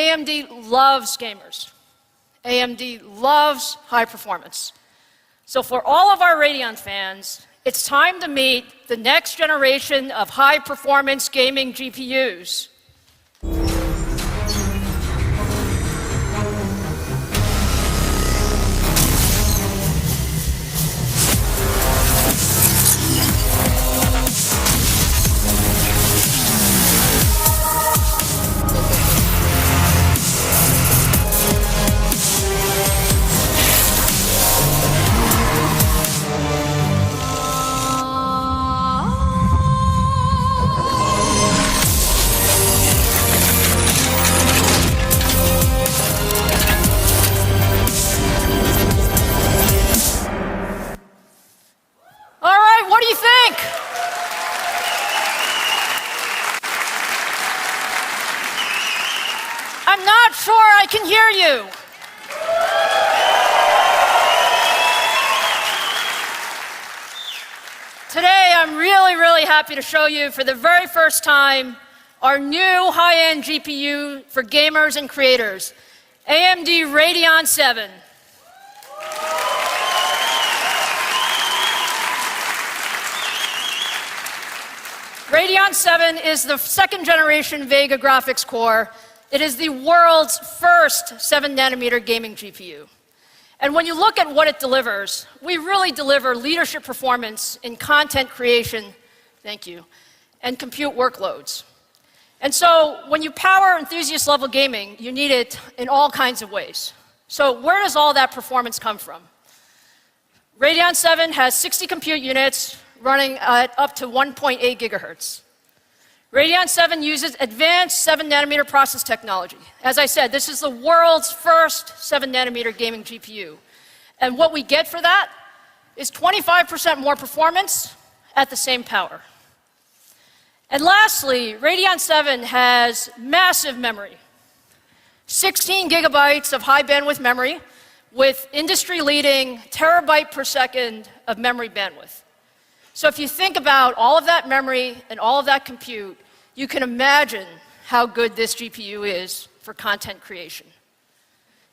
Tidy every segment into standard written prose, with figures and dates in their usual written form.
AMD loves gamers. AMD loves high performance. So for all of our Radeon fans, it's time to meet the next generation of high-performance gaming GPUs. What do you think? I'm not sure I can hear you. Today, I'm really happy to show you for the very first time our new high-end GPU for gamers and creators, AMD Radeon 7. Radeon 7 is the second-generation Vega graphics core. It is the world's first 7-nanometer gaming GPU. And when you look at what it delivers, we really deliver leadership performance in content creation, thank you, and compute workloads. And so when you power enthusiast-level gaming, you need it in all kinds of ways. So where does all that performance come from? Radeon 7 has 60 compute units, running at up to 1.8 gigahertz. Radeon 7 uses advanced 7-nanometer process technology. As I said, this is the world's first 7-nanometer gaming GPU. And what we get for that is 25% more performance at the same power. And lastly, Radeon 7 has massive memory. 16 gigabytes of high bandwidth memory with industry-leading terabyte per second of memory bandwidth. So if you think about all of that memory and all of that compute, you can imagine how good this GPU is for content creation.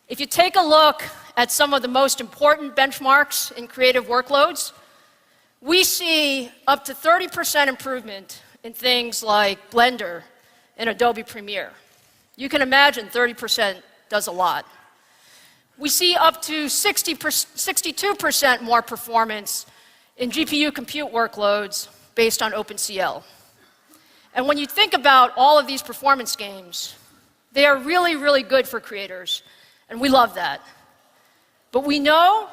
If you take a look at some of the most important benchmarks in creative workloads, we see up to 30% improvement in things like Blender and Adobe Premiere. You can imagine 30% does a lot. We see up to 62% more performance in GPU compute workloads based on OpenCL. And when you think about all of these performance gains, they are really good for creators, and we love that. But we know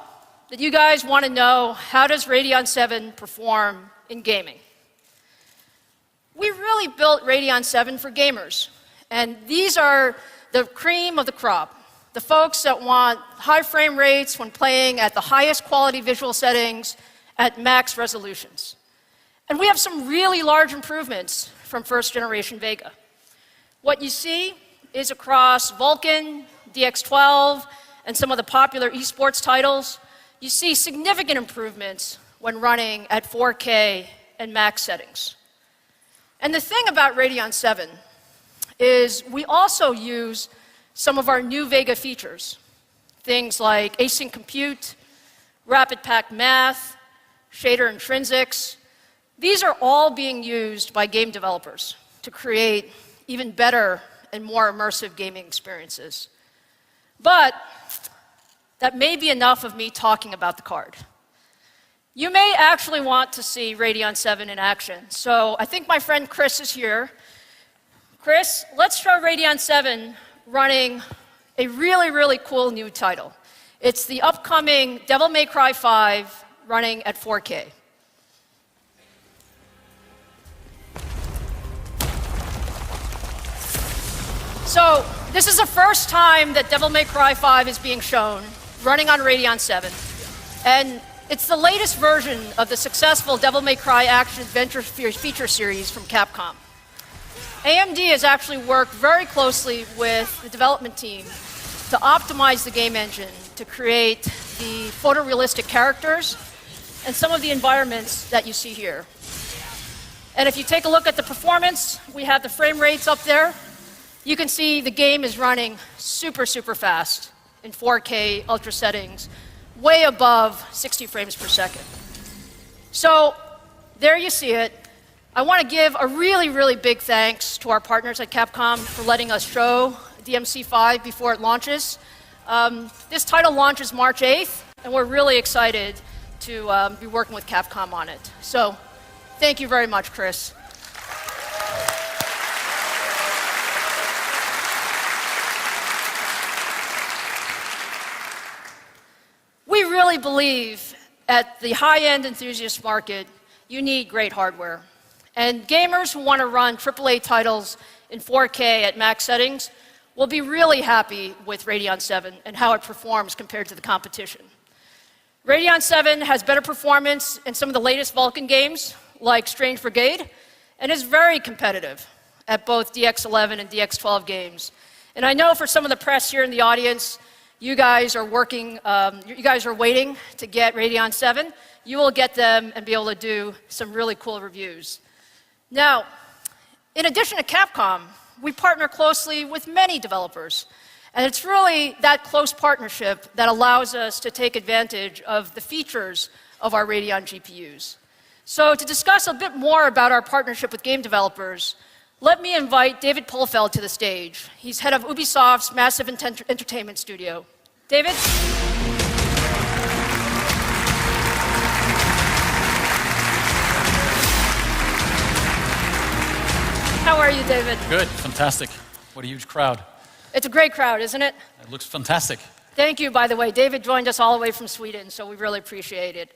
that you guys want to know, how does Radeon 7 perform in gaming? We really built Radeon 7 for gamers, and these are the cream of the crop. The folks that want high frame rates when playing at the highest quality visual settings at max resolutions. And we have some really large improvements from first-generation Vega. What you see is across Vulkan, DX12, and some of the popular esports titles, you see significant improvements when running at 4K and max settings. And the thing about Radeon 7 is we also use some of our new Vega features, things like async compute, rapid packed math, shader intrinsics. These are all being used by game developers to create even better and more immersive gaming experiences. But that may be enough of me talking about the card. You may actually want to see Radeon 7 in action. So I think my friend Chris is here. Chris, let's show Radeon 7 running a really cool new title. It's the upcoming Devil May Cry 5 running at 4K. So this is the first time that Devil May Cry 5 is being shown, running on Radeon 7. And it's the latest version of the successful Devil May Cry action-adventure feature series from Capcom. AMD has actually worked very closely with the development team to optimize the game engine to create the photorealistic characters and some of the environments that you see here. And if you take a look at the performance, we have the frame rates up there. You can see the game is running super, super fast in 4K ultra settings, way above 60 frames per second. So there you see it. I want to give a really, really big thanks to our partners at Capcom for letting us show DMC5 before it launches. This title launches March 8th, and we're really excited to be working with Capcom on it. So thank you very much, Chris. We really believe at the high-end enthusiast market, you need great hardware. And gamers who want to run AAA titles in 4K at max settings will be really happy with Radeon 7 and how it performs compared to the competition. Radeon 7 has better performance in some of the latest Vulkan games, like Strange Brigade, and is very competitive at both DX11 and DX12 games. And I know for some of the press here in the audience, you guys are waiting to get Radeon 7. You will get them and be able to do some really cool reviews. Now, in addition to Capcom, we partner closely with many developers. And it's really that close partnership that allows us to take advantage of the features of our Radeon GPUs. So to discuss a bit more about our partnership with game developers, let me invite David Polfeld to the stage. He's head of Ubisoft's massive entertainment studio. David? How are you, David? Good, fantastic. What a huge crowd. It's a great crowd, isn't it? It looks fantastic. Thank you, by the way. David joined us all the way from Sweden, so we really appreciate it.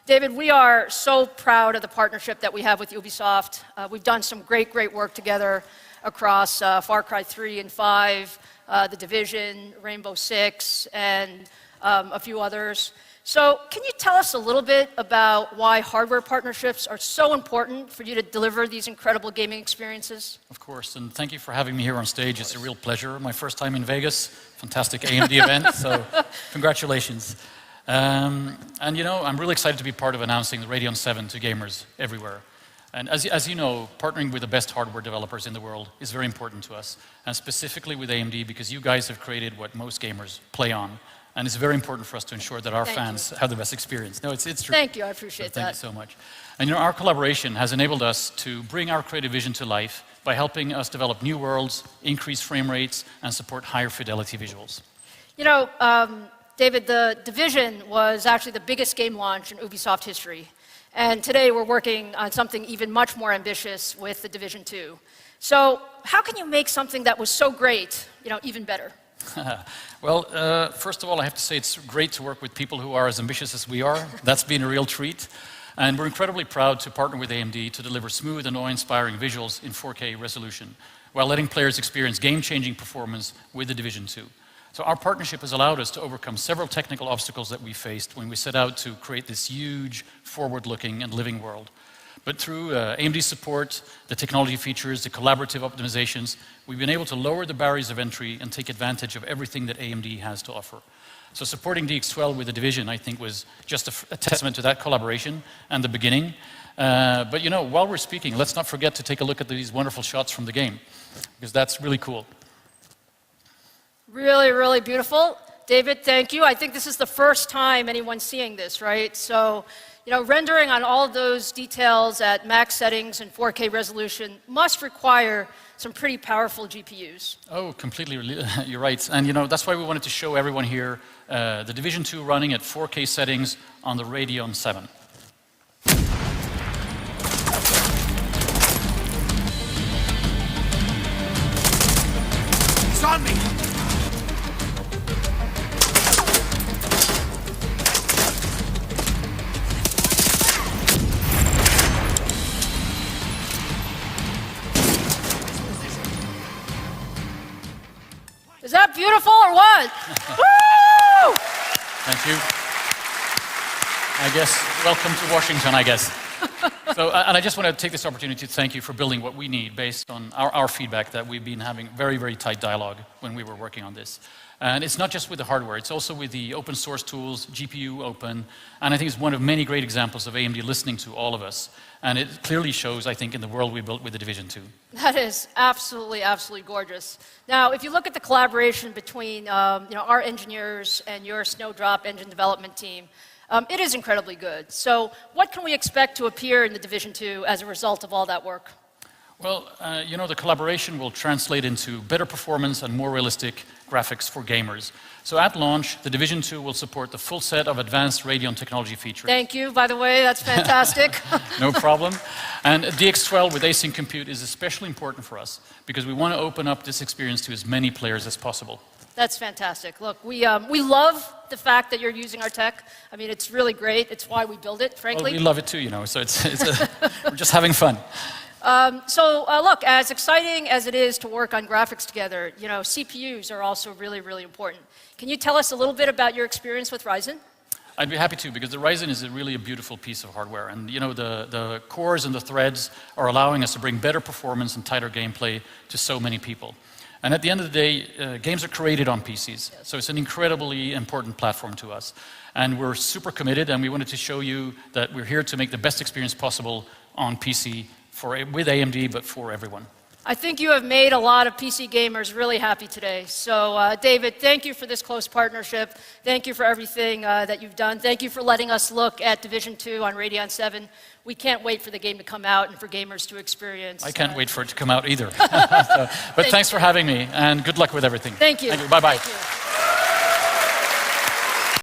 David, we are so proud of the partnership that we have with Ubisoft. We've done some great work together across Far Cry 3 and 5, The Division, Rainbow Six, and a few others. So can you tell us a little bit about why hardware partnerships are so important for you to deliver these incredible gaming experiences? Of course, and thank you for having me here on stage. It's a real pleasure. My first time in Vegas, fantastic AMD event, so congratulations. And you know, I'm really excited to be part of announcing the Radeon 7 to gamers everywhere. And as you know, partnering with the best hardware developers in the world is very important to us, and specifically with AMD because you guys have created what most gamers play on. And it's very important for us to ensure that our fans have the best experience. No, it's true. Thank you, I appreciate that. Thank you so much. And you know, our collaboration has enabled us to bring our creative vision to life by helping us develop new worlds, increase frame rates, and support higher fidelity visuals. You know, David, The Division was actually the biggest game launch in Ubisoft history. And today we're working on something even much more ambitious with The Division 2. So how can you make something that was so great, you know, even better? Well, first of all, I have to say it's great to work with people who are as ambitious as we are. That's been a real treat. And we're incredibly proud to partner with AMD to deliver smooth and awe-inspiring visuals in 4K resolution, while letting players experience game-changing performance with The Division 2. So our partnership has allowed us to overcome several technical obstacles that we faced when we set out to create this huge, forward-looking and living world. But through AMD support, the technology features, the collaborative optimizations, we've been able to lower the barriers of entry and take advantage of everything that AMD has to offer. So supporting DX12 with The Division, I think, was just a testament to that collaboration and the beginning. But you know, while we're speaking, let's not forget to take a look at these wonderful shots from the game, because that's really cool. Really, really beautiful. David, thank you. I think this is the first time anyone's seeing this, right? So, you know, rendering on all of those details at max settings and 4K resolution must require some pretty powerful GPUs. Oh, completely, you're right. And you know, that's why we wanted to show everyone here the Division 2 running at 4K settings on the Radeon 7. He's on me! Is that beautiful or what? Woo! Thank you. I guess, welcome to Washington, I guess. So, and I just want to take this opportunity to thank you for building what we need based on our feedback that we've been having very, very tight dialogue when we were working on this. And it's not just with the hardware, it's also with the open source tools, GPU open, and I think it's one of many great examples of AMD listening to all of us. And it clearly shows, I think, in the world we built with the Division 2. That is absolutely, absolutely gorgeous. Now, if you look at the collaboration between our engineers and your Snowdrop engine development team, it is incredibly good. So what can we expect to appear in the Division 2 as a result of all that work? Well, the collaboration will translate into better performance and more realistic graphics for gamers. So at launch, the Division 2 will support the full set of advanced Radeon technology features. Thank you, by the way, that's fantastic. No problem. And DX12 with async compute is especially important for us because we want to open up this experience to as many players as possible. That's fantastic. Look, we love the fact that you're using our tech. I mean, it's really great. It's why we build it, frankly. Well, we love it too, so we're just having fun. Look, as exciting as it is to work on graphics together, CPUs are also really, really important. Can you tell us a little bit about your experience with Ryzen? I'd be happy to, because the Ryzen is really a beautiful piece of hardware. And the cores and the threads are allowing us to bring better performance and tighter gameplay to so many people. And at the end of the day, games are created on PCs. So it's an incredibly important platform to us. And we're super committed, and we wanted to show you that we're here to make the best experience possible on PC with AMD, but for everyone. I think you have made a lot of PC gamers really happy today. So, David, thank you for this close partnership. Thank you for everything that you've done. Thank you for letting us look at Division 2 on Radeon 7. We can't wait for the game to come out and for gamers to experience. I can't wait for it to come out either. But thanks for having me, and good luck with everything. Thank you. Bye-bye. Thank you.